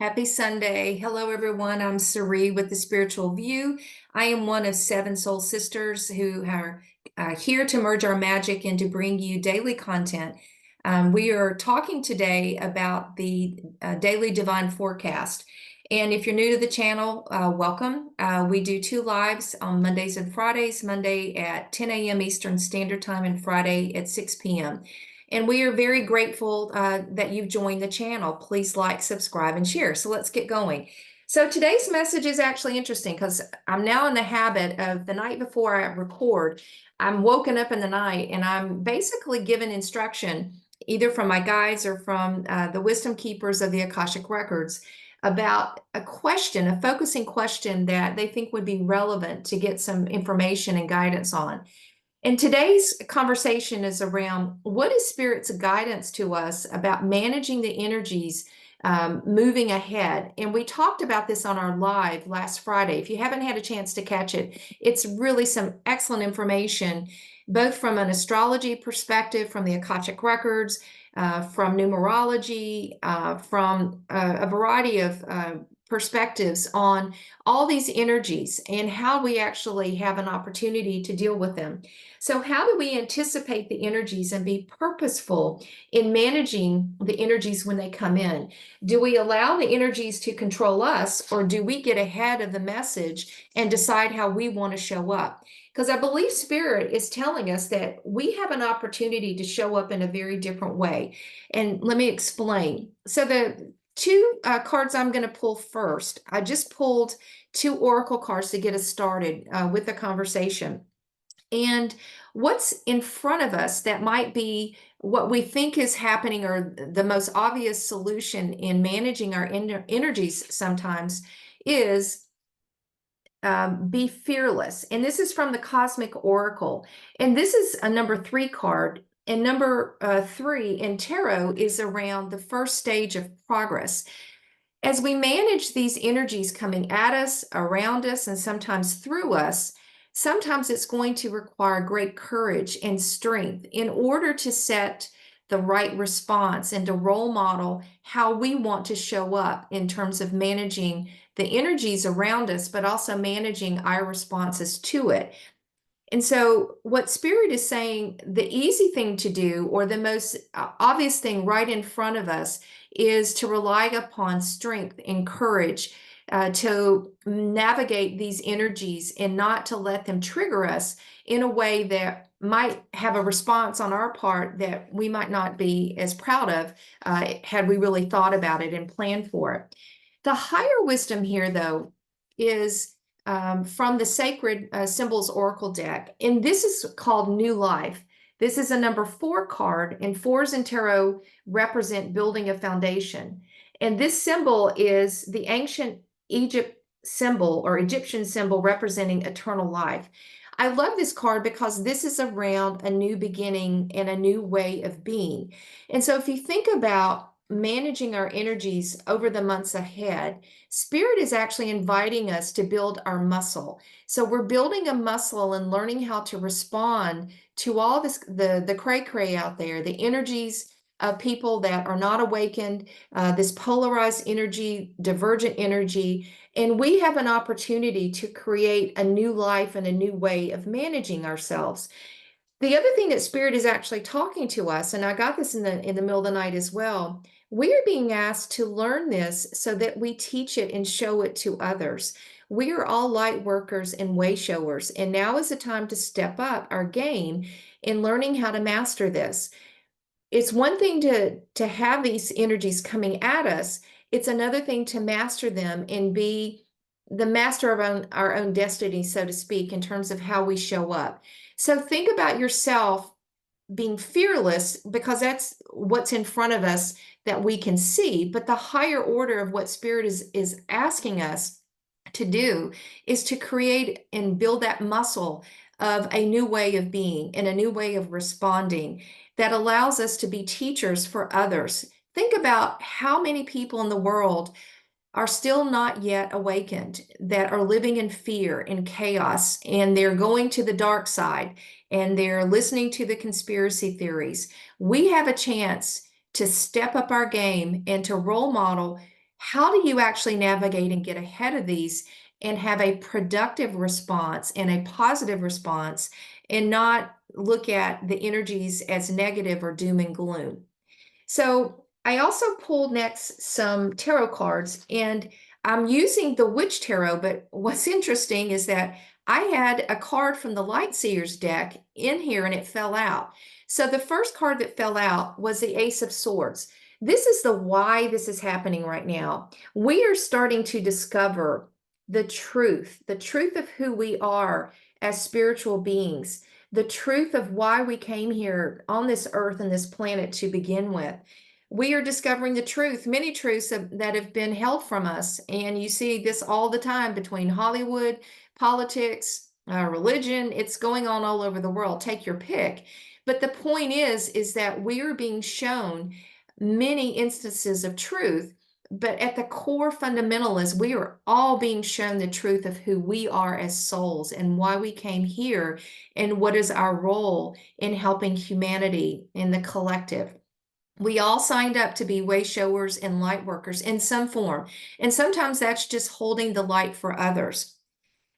Happy Sunday. Hello, everyone. I'm Sari with the Spiritual View. I am one of seven soul sisters who are here to merge our magic and to bring you daily content. We are talking today about the daily divine forecast. And if you're new to the channel, welcome. We do two lives on Mondays and Fridays, Monday at 10 a.m. Eastern Standard Time and Friday at 6 p.m. And we are very grateful that you've joined the channel. Please like, subscribe, and share. So let's get going. So today's message is actually interesting because I'm now in the habit of the night before I record, I'm woken up in the night and I'm basically given instruction either from my guides or from the wisdom keepers of the Akashic Records about a question, a focusing question that they think would be relevant to get some information and guidance on. And today's conversation is around what is Spirit's guidance to us about managing the energies moving ahead. And we talked about this on our live last Friday. If you haven't had a chance to catch it, it's really some excellent information, both from an astrology perspective, from the Akashic Records, from numerology, from a variety of perspectives on all these energies and how we actually have an opportunity to deal with them. So how do we anticipate the energies and be purposeful in managing the energies when they come in? Do we allow the energies to control us, or do we get ahead of the message and decide how we want to show up? Because I believe Spirit is telling us that we have an opportunity to show up in a very different way. And let me explain. So the two cards I'm going to pull first, I just pulled two oracle cards to get us started with the conversation. And what's in front of us that might be what we think is happening or the most obvious solution in managing our energies sometimes is be fearless. And this is from the Cosmic Oracle. And this is a number 3 card. And number 3 in tarot is around the first stage of progress. As we manage these energies coming at us, around us, and sometimes through us, sometimes it's going to require great courage and strength in order to set the right response and to role model how we want to show up in terms of managing the energies around us, but also managing our responses to it. And so what Spirit is saying, the easy thing to do, or the most obvious thing right in front of us, is to rely upon strength and courage to navigate these energies and not to let them trigger us in a way that might have a response on our part that we might not be as proud of had we really thought about it and planned for it. The higher wisdom here, though, is from the Sacred Symbols Oracle deck. And this is called New Life. This is a number 4 card, and 4s in tarot represent building a foundation. And this symbol is the ancient Egypt symbol or Egyptian symbol representing eternal life. I love this card because this is around a new beginning and a new way of being. And so if you think about managing our energies over the months ahead, Spirit is actually inviting us to build our muscle. So we're building a muscle and learning how to respond to all this, the cray-cray out there, the energies of people that are not awakened, this polarized energy, divergent energy. And we have an opportunity to create a new life and a new way of managing ourselves. The other thing that Spirit is actually talking to us, and I got this in the middle of the night as well, we are being asked to learn this so that we teach it and show it to others. We are all light workers and way showers, and now is the time to step up our game in learning how to master this. It's one thing to have these energies coming at us. It's another thing to master them and be the master of our own destiny, so to speak, in terms of how we show up. So think about yourself being fearless, because that's what's in front of us that we can see. But the higher order of what Spirit is asking us to do is to create and build that muscle of a new way of being and a new way of responding that allows us to be teachers for others. Think about how many people in the world are still not yet awakened, that are living in fear and chaos, and they're going to the dark side, and they're listening to the conspiracy theories. We have a chance to step up our game and to role model how do you actually navigate and get ahead of these and have a productive response and a positive response and not look at the energies as negative or doom and gloom? So I also pulled next some tarot cards, and I'm using the Witch Tarot, but what's interesting is that I had a card from the Light Seers deck in here and it fell out. So the first card that fell out was the Ace of Swords. This is the why this is happening right now. We are starting to discover the truth of who we are as spiritual beings, the truth of why we came here on this earth and this planet to begin with. We are discovering the truth, many truths that have been held from us. And you see this all the time between Hollywood, politics, religion. It's going on all over the world. Take your pick. But the point is that we are being shown many instances of truth. But at the core fundamental is we are all being shown the truth of who we are as souls and why we came here and what is our role in helping humanity in the collective. We all signed up to be way showers and light workers in some form. And sometimes that's just holding the light for others.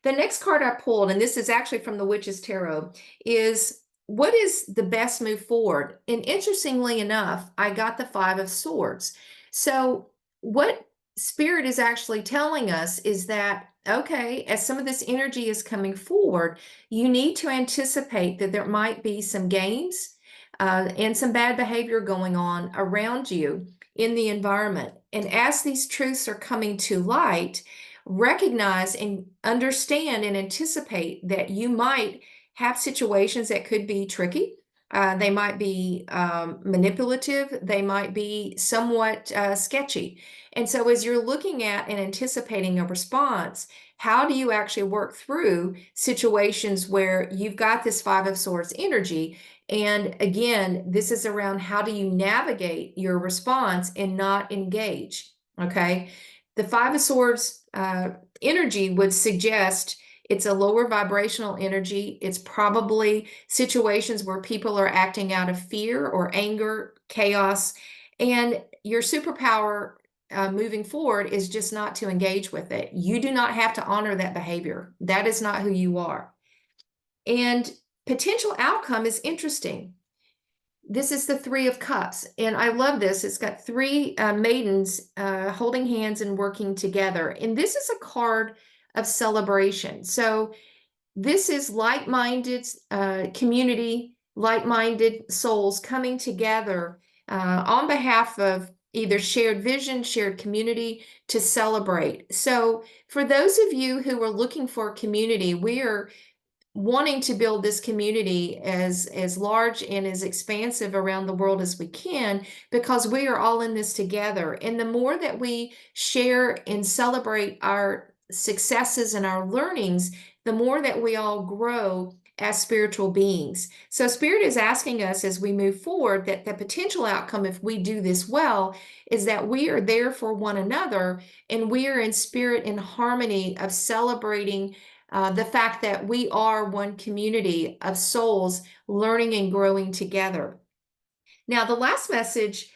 The next card I pulled, and this is actually from the Witch's Tarot, is what is the best move forward? And interestingly enough, I got the Five of Swords. So, what Spirit is actually telling us is that, okay, as some of this energy is coming forward, you need to anticipate that there might be some games and some bad behavior going on around you in the environment. And as these truths are coming to light, recognize and understand and anticipate that you might have situations that could be tricky. They might be manipulative. They might be somewhat sketchy. And so, as you're looking at and anticipating a response, how do you actually work through situations where you've got this Five of Swords energy? And again, this is around how do you navigate your response and not engage? Okay. The Five of Swords energy would suggest it's a lower vibrational energy. It's probably situations where people are acting out of fear or anger, chaos. And your superpower moving forward is just not to engage with it. You do not have to honor that behavior. That is not who you are. And potential outcome is interesting. This is the Three of Cups, and I love this. It's got three maidens holding hands and working together. And this is a card of celebration. So this is like-minded community, like-minded souls coming together on behalf of either shared vision, shared community to celebrate. So for those of you who are looking for a community, we are wanting to build this community as large and as expansive around the world as we can, because we are all in this together. And the more that we share and celebrate our successes and our learnings, the more that we all grow as spiritual beings. So Spirit is asking us as we move forward that the potential outcome, if we do this well, is that we are there for one another and we are in spirit in harmony of celebrating the fact that we are one community of souls learning and growing together. Now, the last message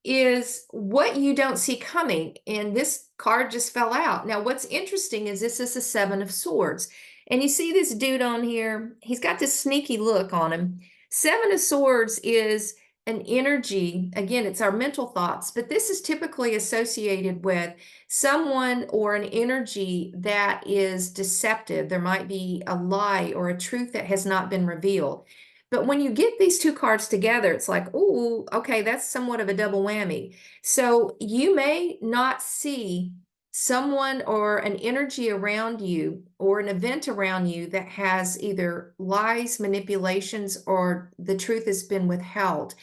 is what you don't see coming. And this card just fell out. Now, what's interesting is this is the Seven of Swords. And you see this dude on here, he's got this sneaky look on him. Seven of Swords is an energy. Again, it's our mental thoughts, but this is typically associated with someone or an energy that is deceptive. There might be a lie or a truth that has not been revealed. But when you get these two cards together, it's like, oh, okay, that's somewhat of a double whammy. So you may not see someone or an energy around you or an event around you that has either lies, manipulations, or the truth has been withheld.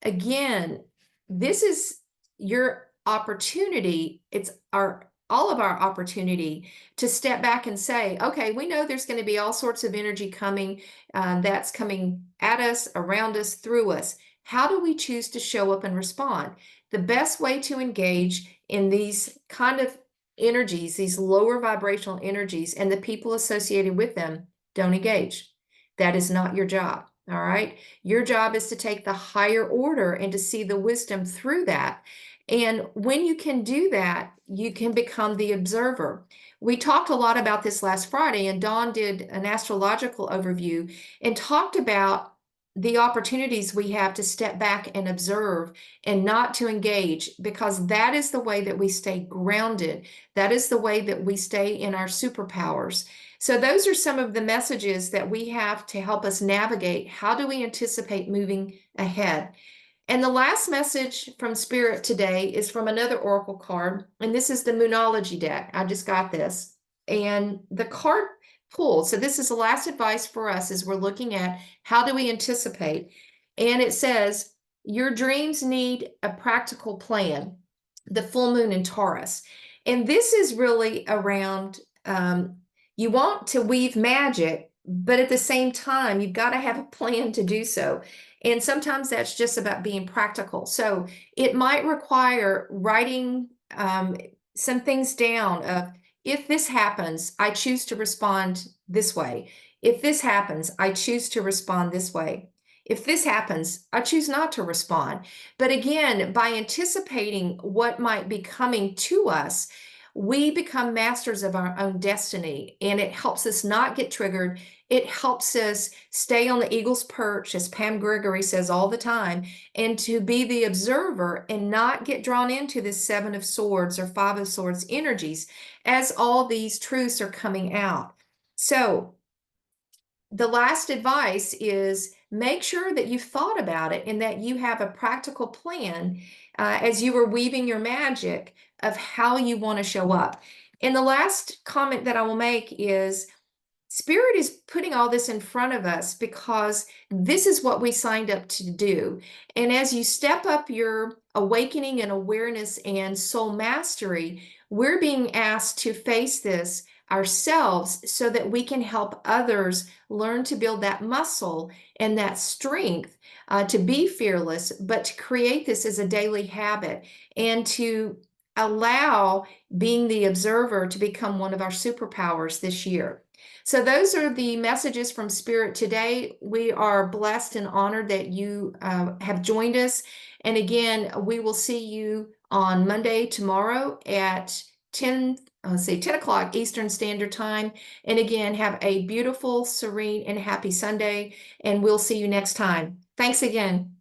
Again, this is your opportunity. It's all of our opportunity to step back and say, okay, we know there's going to be all sorts of energy coming that's coming at us, around us, through us. How do we choose to show up and respond? The best way to engage in these kind of energies, these lower vibrational energies, and the people associated with them, don't engage. That is not your job. All right. Your job is to take the higher order and to see the wisdom through that. And when you can do that, you can become the observer. We talked a lot about this last Friday, and Dawn did an astrological overview and talked about the opportunities we have to step back and observe and not to engage, because that is the way that we stay grounded. That is the way that we stay in our superpowers. So those are some of the messages that we have to help us navigate. How do we anticipate moving ahead? And the last message from Spirit today is from another Oracle card, and this is the Moonology deck. I just got this. And the card pulled, so this is the last advice for us as we're looking at how do we anticipate. And it says, your dreams need a practical plan, the full moon in Taurus. And this is really around you want to weave magic, but at the same time, you've got to have a plan to do so. And sometimes that's just about being practical. So it might require writing some things down of, if this happens, I choose to respond this way. If this happens, I choose to respond this way. If this happens, I choose not to respond. But again, by anticipating what might be coming to us, we become masters of our own destiny, and it helps us not get triggered. It helps us stay on the eagle's perch, as Pam Gregory says all the time, and to be the observer and not get drawn into this Seven of Swords or Five of Swords energies as all these truths are coming out. So the last advice is make sure that you've thought about it and that you have a practical plan as you were weaving your magic of how you want to show up. And the last comment that I will make is Spirit is putting all this in front of us because this is what we signed up to do. And as you step up your awakening and awareness and soul mastery, we're being asked to face this ourselves so that we can help others learn to build that muscle and that strength to be fearless, but to create this as a daily habit and to allow being the observer to become one of our superpowers this year. So those are the messages from Spirit today. We are blessed and honored that you have joined us. And again, we will see you on Monday tomorrow at 10 o'clock Eastern Standard Time. And again, have a beautiful, serene, and happy Sunday. And we'll see you next time. Thanks again.